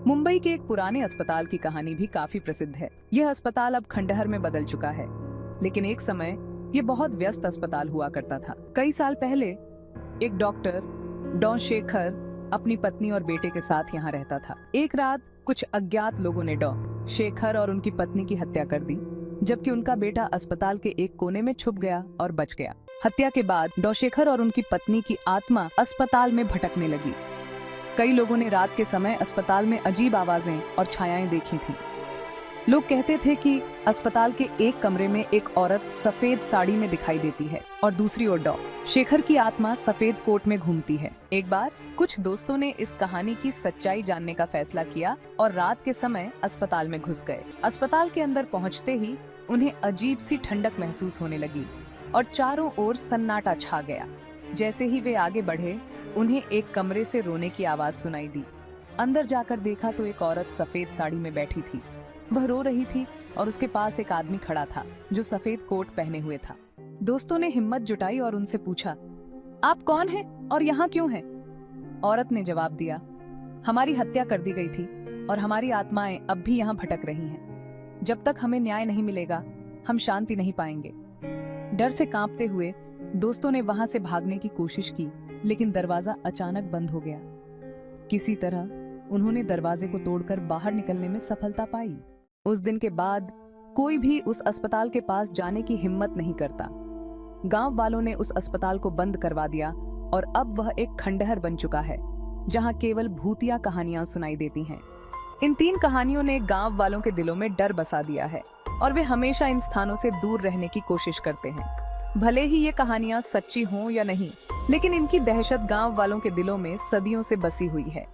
मुंबई के एक पुराने अस्पताल की कहानी भी काफी प्रसिद्ध है। यह अस्पताल अब खंडहर में बदल चुका है, लेकिन एक समय ये बहुत व्यस्त अस्पताल हुआ करता था। कई साल पहले एक डॉक्टर डॉन शेखर अपनी पत्नी और बेटे के साथ यहाँ रहता था। एक रात कुछ अज्ञात लोगों ने डॉन शेखर और उनकी पत्नी की हत्या कर दी, जबकि उनका बेटा अस्पताल के एक कोने में छुप गया और बच गया। हत्या के बाद डॉ शेखर और उनकी पत्नी की आत्मा अस्पताल में भटकने लगी। कई लोगों ने रात के समय अस्पताल में अजीब आवाजें और छायाएं देखी थी। लोग कहते थे कि अस्पताल के एक कमरे में एक औरत सफेद साड़ी में दिखाई देती है और दूसरी ओर डॉ शेखर की आत्मा सफेद कोट में घूमती है। एक बार कुछ दोस्तों ने इस कहानी की सच्चाई जानने का फैसला किया और रात के समय अस्पताल में घुस गए। अस्पताल के अंदर पहुंचते ही उन्हें अजीब सी ठंडक महसूस होने लगी और चारों ओर सन्नाटा छा गया। जैसे ही वे आगे बढ़े, उन्हें एक कमरे से रोने की आवाज सुनाई दी। अंदर जाकर देखा तो एक औरत सफेद साड़ी में बैठी थी। वह रो रही थी और उसके पास एक आदमी खड़ा था जो सफेद कोट पहने हुए था। दोस्तों ने हिम्मत जुटाई और उनसे पूछा, आप कौन हैं और यहाँ क्यों हैं? औरत ने जवाब दिया, हमारी हत्या कर दी गई थी और हमारी आत्माएं अब भी यहाँ भटक रही हैं। जब तक हमें न्याय नहीं मिलेगा, हम शांति नहीं पाएंगे। डर से कांपते हुए दोस्तों ने वहां से भागने की कोशिश की, लेकिन दरवाजा अचानक बंद हो गया। किसी तरह उन्होंने दरवाजे को तोड़कर बाहर निकलने में सफलता पाई। उस दिन के बाद कोई भी उस अस्पताल के पास जाने की हिम्मत नहीं करता। गांव वालों ने उस अस्पताल को बंद करवा दिया और अब वह एक खंडहर बन चुका है, जहां केवल भूतिया कहानियां सुनाई देती हैं। इन 3 कहानियों ने गांव वालों के दिलों में डर बसा दिया है और वे हमेशा इन स्थानों से दूर रहने की कोशिश करते हैं। भले ही ये कहानियां सच्ची हों या नहीं, लेकिन इनकी दहशत गांव वालों के दिलों में सदियों से बसी हुई है।